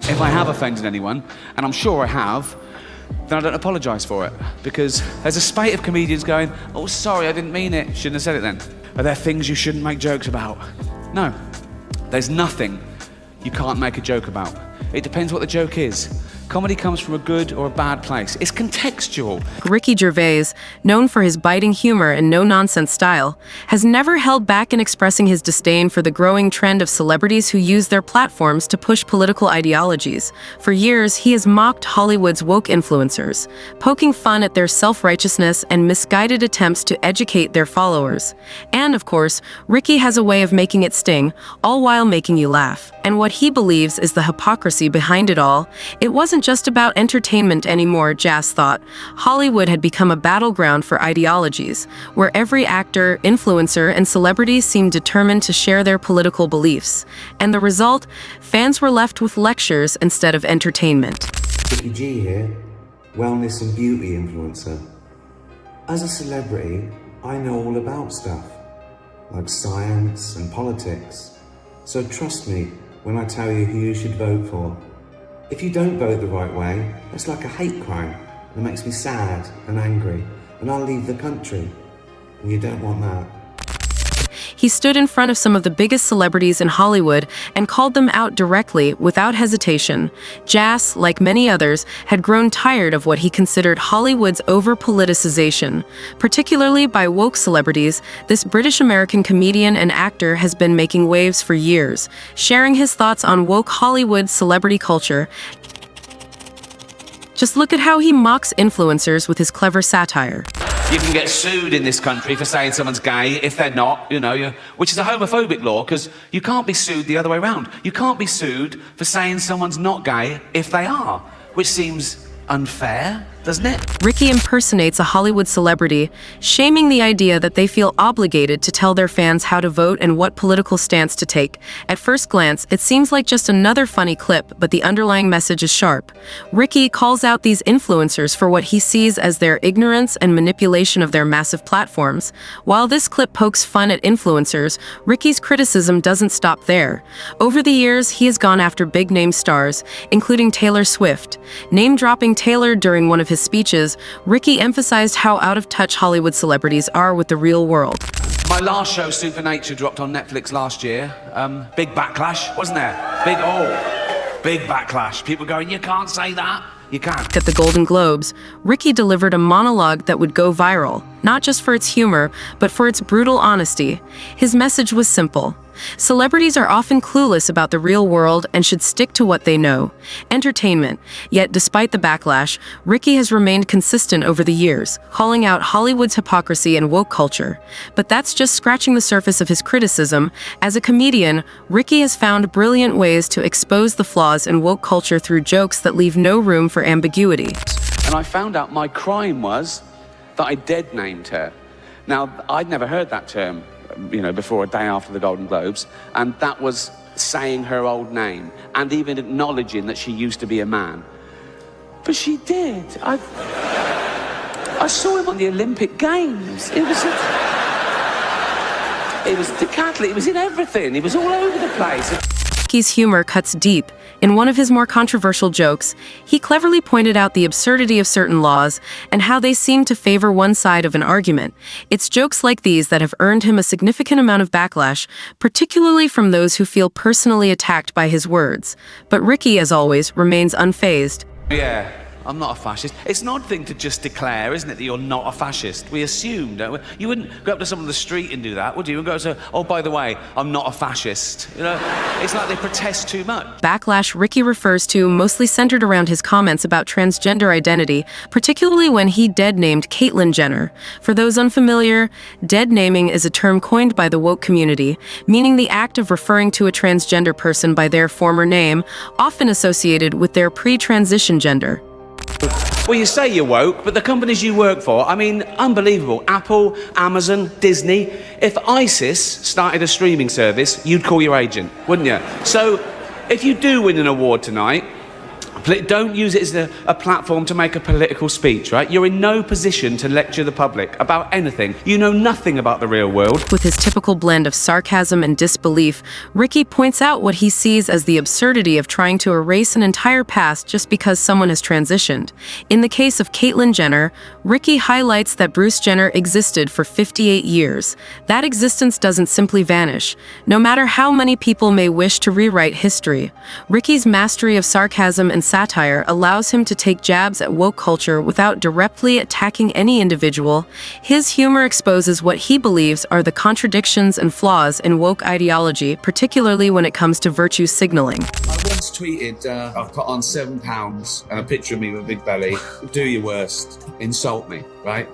If I have offended anyone, and I'm sure I have, then I don't apologise for it. Because there's a spate of comedians going, oh, sorry, I didn't mean it. Shouldn't have said it then. Are there things you shouldn't make jokes about? No. There's nothing you can't make a joke about. It depends what the joke is. Comedy comes from a good or a bad place. It's contextual. Ricky Gervais, known for his biting humor and no-nonsense style, has never held back in expressing his disdain for the growing trend of celebrities who use their platforms to push political ideologies. For years, he has mocked Hollywood's woke influencers, poking fun at their self-righteousness and misguided attempts to educate their followers. And, of course, Ricky has a way of making it sting, all while making you laugh. And what he believes is the hypocrisy behind it all. It wasn't just about entertainment anymore, Jas thought. Hollywood had become a battleground for ideologies, where every actor, influencer, and celebrity seemed determined to share their political beliefs. And the result? Fans were left with lectures instead of entertainment. Ricky G here, wellness and beauty influencer. As a celebrity, I know all about stuff, like science and politics. So trust me when I tell you who you should vote for. If you don't vote the right way, it's like a hate crime. It makes me sad and angry, and I'll leave the country. And you don't want that. He stood in front of some of the biggest celebrities in Hollywood and called them out directly, without hesitation. Jas, like many others, had grown tired of what he considered Hollywood's over-politicization. Particularly by woke celebrities, this British-American comedian and actor has been making waves for years, sharing his thoughts on woke Hollywood celebrity culture. Just look at how he mocks influencers with his clever satire. You can get sued in this country for saying someone's gay if they're not, which is a homophobic law, because you can't be sued the other way around. You can't be sued for saying someone's not gay if they are, which seems unfair, doesn't it? Ricky impersonates a Hollywood celebrity, shaming the idea that they feel obligated to tell their fans how to vote and what political stance to take. At first glance, it seems like just another funny clip, but the underlying message is sharp. Ricky calls out these influencers for what he sees as their ignorance and manipulation of their massive platforms. While this clip pokes fun at influencers, Ricky's criticism doesn't stop there. Over the years, he has gone after big-name stars, including Taylor Swift. Name-dropping Taylor during one of his speeches, Ricky emphasized how out of touch Hollywood celebrities are with the real world. My last show, Supernature, dropped on Netflix last year. Big backlash, wasn't there? Big backlash. People going, you can't say that. You can't. At the Golden Globes, Ricky delivered a monologue that would go viral, not just for its humor, but for its brutal honesty. His message was simple. Celebrities are often clueless about the real world and should stick to what they know: entertainment. Yet, despite the backlash, Ricky has remained consistent over the years, calling out Hollywood's hypocrisy and woke culture. But that's just scratching the surface of his criticism. As a comedian, Ricky has found brilliant ways to expose the flaws in woke culture through jokes that leave no room for ambiguity. And I found out my crime was that I dead-named her. Now, I'd never heard that term, before a day after the Golden Globes, and that was saying her old name and even acknowledging that she used to be a man. But she did. I saw him on the Olympic Games. It was decathlete. It was in everything. It was all over the place. Ricky's humor cuts deep. In one of his more controversial jokes, he cleverly pointed out the absurdity of certain laws and how they seem to favor one side of an argument. It's jokes like these that have earned him a significant amount of backlash, particularly from those who feel personally attacked by his words. But Ricky, as always, remains unfazed. Yeah. I'm not a fascist. It's an odd thing to just declare, isn't it, that you're not a fascist? We assume, don't we? You wouldn't go up to someone on the street and do that, would you? And go say, oh, by the way, I'm not a fascist. It's like they protest too much. Backlash Ricky refers to mostly centered around his comments about transgender identity, particularly when he dead-named Caitlyn Jenner. For those unfamiliar, dead-naming is a term coined by the woke community, meaning the act of referring to a transgender person by their former name, often associated with their pre-transition gender. Well, you say you're woke, but the companies you work for, unbelievable. Apple, Amazon, Disney. If ISIS started a streaming service, you'd call your agent, wouldn't you? So, if you do win an award tonight, Don't use it as a platform to make a political speech, right? You're in no position to lecture the public about anything. You know nothing about the real world. With his typical blend of sarcasm and disbelief, Ricky points out what he sees as the absurdity of trying to erase an entire past just because someone has transitioned. In the case of Caitlyn Jenner, Ricky highlights that Bruce Jenner existed for 58 years. That existence doesn't simply vanish, no matter how many people may wish to rewrite history. Ricky's mastery of sarcasm and satire allows him to take jabs at woke culture without directly attacking any individual. His humor exposes what he believes are the contradictions and flaws in woke ideology, particularly when it comes to virtue signaling. I once tweeted, I've put on £7 and a picture of me with a big belly. Do your worst. Insult me, right?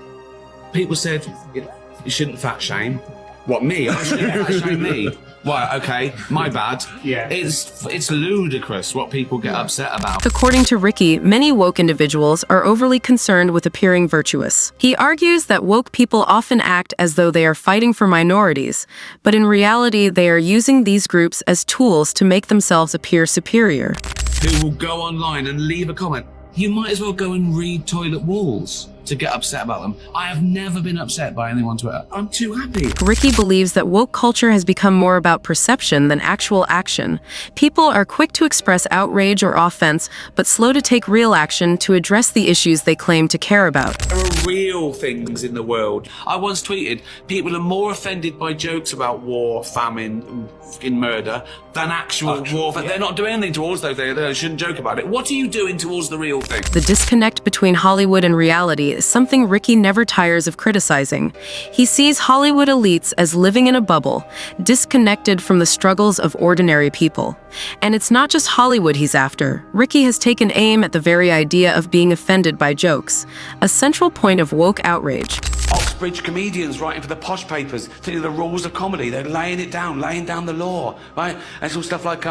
People said, you shouldn't fat shame. What, me? I shouldn't fat shame me. Well, okay, my bad. Yeah. It's ludicrous what people get upset about. According to Ricky, many woke individuals are overly concerned with appearing virtuous. He argues that woke people often act as though they are fighting for minorities, but in reality, they are using these groups as tools to make themselves appear superior. Who will go online and leave a comment? You might as well go and read Toilet Walls to get upset about them. I have never been upset by anyone on Twitter. I'm too happy. Ricky believes that woke culture has become more about perception than actual action. People are quick to express outrage or offense, but slow to take real action to address the issues they claim to care about. There are real things in the world. I once tweeted, people are more offended by jokes about war, famine, fucking murder than actual war. Yeah. They're not doing anything towards those. They shouldn't joke about it. What are you doing towards the real thing? The disconnect between Hollywood and reality is something Ricky never tires of criticizing. He sees Hollywood elites as living in a bubble, disconnected from the struggles of ordinary people. And it's not just Hollywood he's after. Ricky has taken aim at the very idea of being offended by jokes, a central point of woke outrage. Oxbridge comedians writing for the posh papers, telling the rules of comedy. They're laying it down, laying down the law, right? And some stuff like,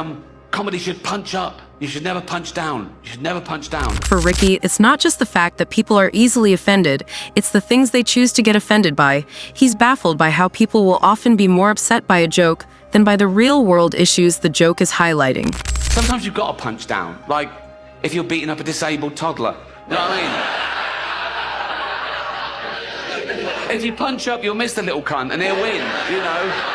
comedy should punch up. You should never punch down. You should never punch down. For Ricky, it's not just the fact that people are easily offended, it's the things they choose to get offended by. He's baffled by how people will often be more upset by a joke than by the real-world issues the joke is highlighting. Sometimes you've got to punch down, like if you're beating up a disabled toddler. You know what I mean? If you punch up, you'll miss the little cunt and he'll win, you know?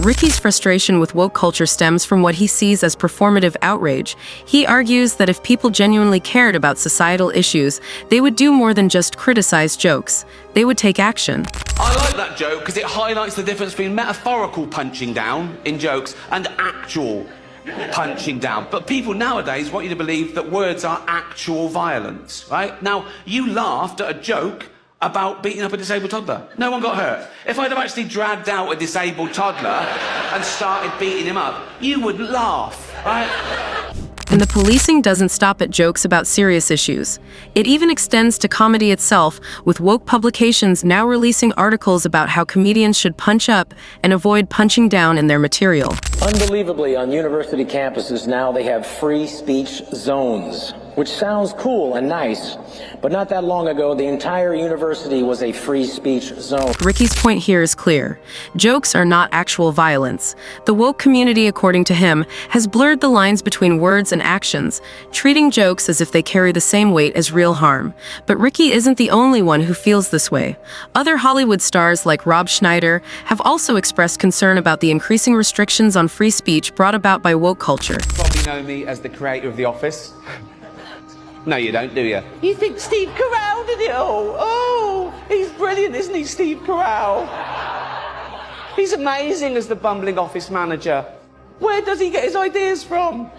Ricky's frustration with woke culture stems from what he sees as performative outrage. He argues that if people genuinely cared about societal issues, they would do more than just criticize jokes. They would take action. I like that joke because it highlights the difference between metaphorical punching down in jokes and actual punching down. But people nowadays want you to believe that words are actual violence, right? Now, you laughed at a joke about beating up a disabled toddler. No one got hurt. If I'd have actually dragged out a disabled toddler and started beating him up, you would laugh, right? And the policing doesn't stop at jokes about serious issues. It even extends to comedy itself, with woke publications now releasing articles about how comedians should punch up and avoid punching down in their material. Unbelievably, on university campuses now they have free speech zones, which sounds cool and nice, but not that long ago, the entire university was a free speech zone. Ricky's point here is clear. Jokes are not actual violence. The woke community, according to him, has blurred the lines between words and actions, treating jokes as if they carry the same weight as real harm. But Ricky isn't the only one who feels this way. Other Hollywood stars like Rob Schneider have also expressed concern about the increasing restrictions on free speech brought about by woke culture. You probably know me as the creator of The Office. No, you don't, do you? You think Steve Carell did it all? Oh, he's brilliant, isn't he, Steve Carell? He's amazing as the bumbling office manager. Where does he get his ideas from?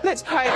Let's pay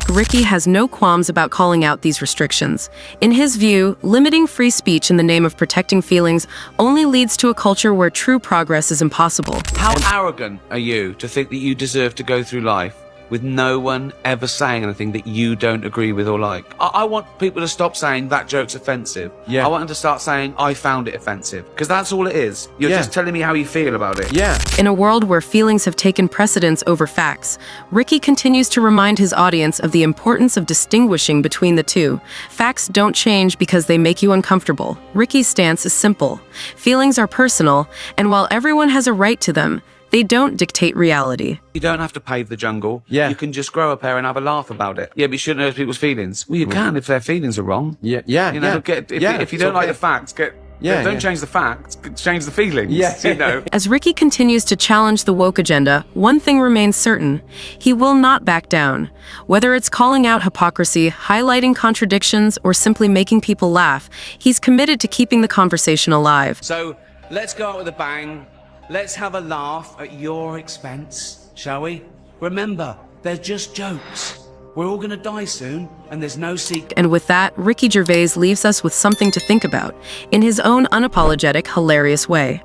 Ricky has no qualms about calling out these restrictions. In his view, limiting free speech in the name of protecting feelings only leads to a culture where true progress is impossible. How arrogant are you to think that you deserve to go through life with no one ever saying anything that you don't agree with or like. I want people to stop saying that joke's offensive. Yeah. I want them to start saying I found it offensive, because that's all it is. You're Yeah. just telling me how you feel about it. Yeah. In a world where feelings have taken precedence over facts, Ricky continues to remind his audience of the importance of distinguishing between the two. Facts don't change because they make you uncomfortable. Ricky's stance is simple. Feelings are personal, and while everyone has a right to them, they don't dictate reality. You don't have to pave the jungle. Yeah. You can just grow a pair and have a laugh about it. Yeah, but you shouldn't hurt people's feelings. Well, you can if their feelings are wrong. Yeah. Yeah. You know, yeah. if you don't like the facts, don't yeah. change the facts, change the feelings. Yeah. You know. As Ricky continues to challenge the woke agenda, one thing remains certain: he will not back down. Whether it's calling out hypocrisy, highlighting contradictions, or simply making people laugh, he's committed to keeping the conversation alive. So let's go out with a bang. Let's have a laugh at your expense, shall we? Remember, they're just jokes. We're all gonna die soon, and there's no secret. And with that, Ricky Gervais leaves us with something to think about, in his own unapologetic, hilarious way.